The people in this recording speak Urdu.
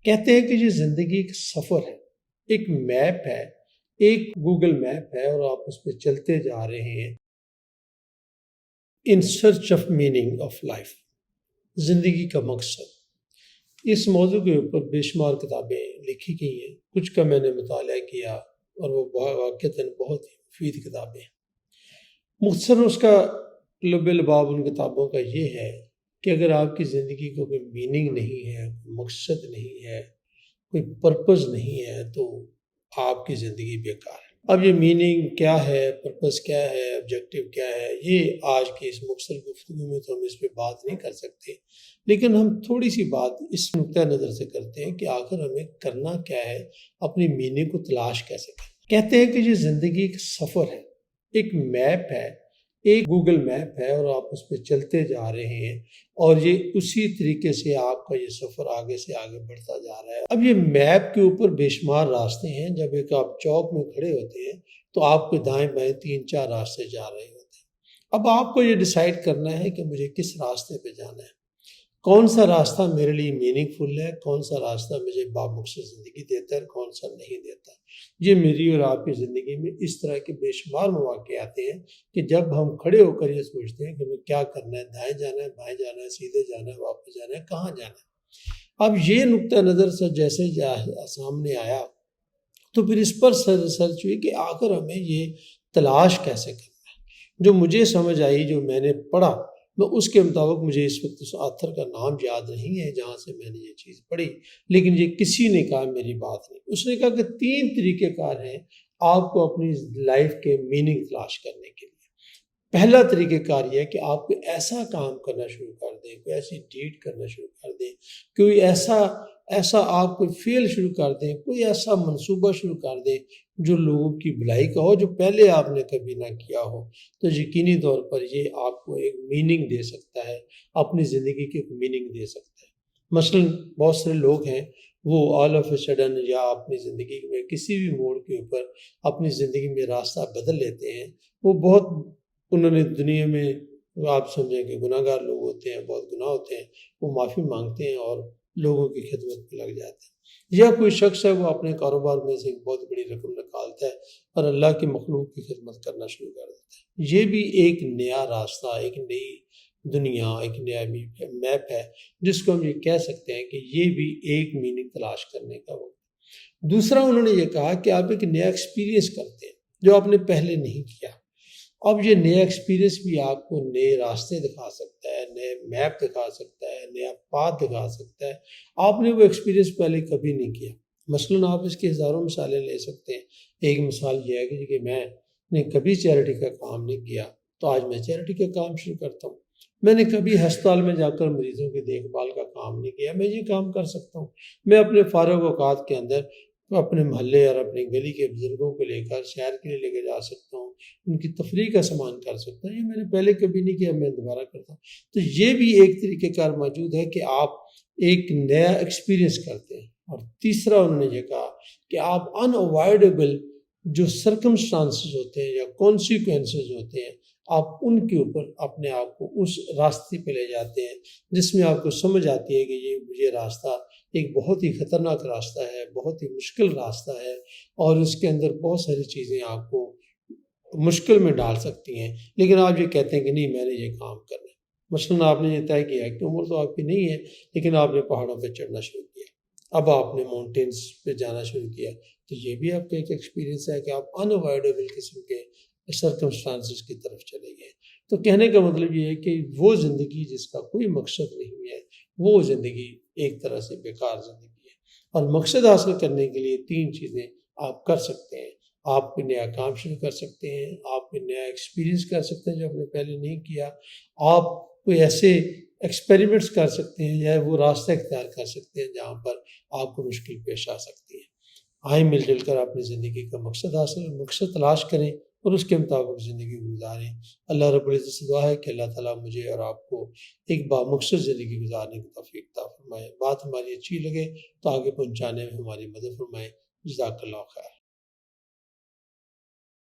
کہتے ہیں کہ یہ زندگی ایک سفر ہے، ایک میپ ہے، ایک گوگل میپ ہے اور آپ اس پہ چلتے جا رہے ہیں in search of meaning of life, زندگی کا مقصد۔ اس موضوع کے اوپر بے شمار کتابیں لکھی گئی ہیں، کچھ کا میں نے مطالعہ کیا اور وہ واقعتاً بہت ہی مفید کتابیں ہیں۔ مختصر اس کا لب لباب ان کتابوں کا یہ ہے کہ اگر آپ کی زندگی کو کوئی میننگ نہیں ہے، کوئی مقصد نہیں ہے، کوئی پرپز نہیں ہے تو آپ کی زندگی بیکار ہے۔ اب یہ میننگ کیا ہے، پرپز کیا ہے، آبجیکٹیو کیا ہے، یہ آج کی اس مختصر گفتگو میں تو ہم اس پہ بات نہیں کر سکتے، لیکن ہم تھوڑی سی بات اس نقطۂ نظر سے کرتے ہیں کہ آخر ہمیں کرنا کیا ہے، اپنی میننگ کو تلاش کیسے کریں۔ کہتے ہیں کہ یہ زندگی ایک سفر ہے، ایک میپ ہے، ایک گوگل میپ ہے اور آپ اس پہ چلتے جا رہے ہیں اور یہ اسی طریقے سے آپ کا یہ سفر آگے سے آگے بڑھتا جا رہا ہے۔ اب یہ میپ کے اوپر بے شمار راستے ہیں، جب ایک آپ چوک میں کھڑے ہوتے ہیں تو آپ کے دائیں بائیں 3-4 راستے جا رہے ہوتے ہیں۔ اب آپ کو یہ ڈیسائیڈ کرنا ہے کہ مجھے کس راستے پہ جانا ہے، کون سا راستہ میرے لیے میننگ فل ہے، کون سا راستہ مجھے بامقصد زندگی دیتا ہے، کون سا نہیں دیتا۔ یہ میری اور آپ کی زندگی میں اس طرح کے بے شمار مواقع آتے ہیں کہ جب ہم کھڑے ہو کر یہ سوچتے ہیں کہ ہمیں کیا کرنا ہے، دائیں جانا ہے، بائیں جانا ہے، سیدھے جانا ہے، واپس جانا ہے، کہاں جانا ہے۔ اب یہ نقطہ نظر سے جیسے سامنے آیا تو پھر اس پر سرچ ہوئی کہ آخر ہمیں یہ تلاش کیسے کرنا ہے۔ جو مجھے سمجھ آئی، جو میں نے پڑھا، میں اس کے مطابق، مجھے اس وقت اس آتھر کا نام یاد نہیں ہے جہاں سے میں نے یہ چیز پڑھی، لیکن یہ کسی نے کہا، میری بات نہیں۔ اس نے کہا کہ 3 طریقہ کار ہیں آپ کو اپنی لائف کے میننگ تلاش کرنے کے لیے۔ پہلا طریقہ کار یہ ہے کہ آپ کوئی ایسا کام کرنا شروع کر دیں، کوئی ایسی ڈیڈ کرنا شروع کر دیں، کوئی ایسا آپ کوئی فعل شروع کر دیں، کوئی ایسا منصوبہ شروع کر دیں جو لوگوں کی بھلائی کا ہو، جو پہلے آپ نے کبھی نہ کیا ہو، تو یقینی طور پر یہ آپ کو ایک میننگ دے سکتا ہے، اپنی زندگی کی ایک میننگ دے سکتا ہے۔ مثلاً بہت سے لوگ ہیں وہ آل آف اے سڈن یا اپنی زندگی میں کسی بھی موڑ کے اوپر اپنی زندگی میں راستہ بدل لیتے ہیں۔ وہ بہت، انہوں نے دنیا میں، آپ سمجھیں کہ گناہ گار لوگ ہوتے ہیں، بہت گناہ ہوتے ہیں، وہ معافی مانگتے ہیں اور لوگوں کی خدمت پہ لگ جاتے ہیں۔ یا کوئی شخص ہے وہ اپنے کاروبار میں سے ایک بہت بڑی رقم نکالتا ہے اور اللہ کی مخلوق کی خدمت کرنا شروع کر دیتا ہے۔ یہ بھی ایک نیا راستہ، ایک نئی دنیا، ایک نیا میپ ہے جس کو ہم یہ کہہ سکتے ہیں کہ یہ بھی ایک میننگ تلاش کرنے کا وقت۔ دوسرا انہوں نے یہ کہا کہ آپ ایک نیا ایکسپیرینس کرتے ہیں جو آپ نے پہلے نہیں کیا۔ اب یہ نیا ایکسپیرینس بھی آپ کو نئے راستے دکھا سکتا ہے، نئے میپ دکھا سکتا ہے، نیا پاتھ دکھا سکتا ہے۔ آپ نے وہ ایکسپیرینس پہلے کبھی نہیں کیا۔ مثلاً آپ اس کی ہزاروں مثالیں لے سکتے ہیں۔ ایک مثال یہ ہے کہ میں نے کبھی چیریٹی کا کام نہیں کیا تو آج میں چیریٹی کا کام شروع کرتا ہوں۔ میں نے کبھی ہسپتال میں جا کر مریضوں کی دیکھ بھال کا کام نہیں کیا، میں یہ کام کر سکتا ہوں۔ میں اپنے فارغ اوقات کے اندر اپنے محلے اور اپنی گلی کے بزرگوں کو لے کر شہر کے لیے لے کے جا سکتا ہوں، ان کی تفریح کا سامان کر سکتا ہوں۔ یہ میں نے پہلے کبھی نہیں کیا، میں دوبارہ کرتا ہوں۔ تو یہ بھی ایک طریقہ کار موجود ہے کہ آپ ایک نیا ایکسپیرینس کرتے ہیں۔ اور تیسرا انہوں نے یہ کہا کہ آپ ان اوائڈیبل جو سرکمسٹانسز ہوتے ہیں یا کانسیکوینسز ہوتے ہیں، آپ ان کے اوپر اپنے آپ کو اس راستے پہ لے جاتے ہیں جس میں آپ کو سمجھ آتی ہے کہ یہ راستہ ایک بہت ہی خطرناک راستہ ہے، بہت ہی مشکل راستہ ہے اور اس کے اندر بہت ساری چیزیں آپ کو مشکل میں ڈال سکتی ہیں، لیکن آپ یہ کہتے ہیں کہ نہیں، میں نے یہ کام کرنا ہے۔ مثلاً آپ نے یہ طے کیا کہ عمر تو آپ کی نہیں ہے، لیکن آپ نے پہاڑوں پہ چڑھنا شروع کیا، اب آپ نے ماؤنٹینس پہ جانا شروع کیا، تو یہ بھی آپ کا ایک ایکسپیرینس ہے کہ آپ ان اوائڈیبل قسم کے سرکمسٹانسز کی طرف چلے گئے۔ تو کہنے کا مطلب یہ ہے کہ وہ زندگی جس کا کوئی مقصد نہیں ہے، وہ زندگی ایک طرح سے بیکار زندگی ہے۔ اور مقصد حاصل کرنے کے لیے 3 چیزیں آپ کر سکتے ہیں۔ آپ کوئی نیا کام شروع کر سکتے ہیں، آپ کوئی نیا ایکسپیرینس کر سکتے ہیں جو آپ نے پہلے نہیں کیا، آپ کوئی ایسے ایکسپیریمنٹس کر سکتے ہیں یا وہ راستہ اختیار کر سکتے ہیں جہاں پر آپ کو مشکل پیش آ سکتی ہے۔ آئیں مل جل کر اپنی زندگی کا مقصد تلاش کریں اور اس کے مطابق زندگی گزاریں۔ اللہ رب العزت سے دعا ہے کہ اللہ تعالیٰ مجھے اور آپ کو ایک بامقصد زندگی گزارنے کی توفیق عطا فرمائے۔ بات ہماری اچھی لگے تو آگے پہنچانے میں ہماری مدد فرمائے۔ جزاک اللہ خیر۔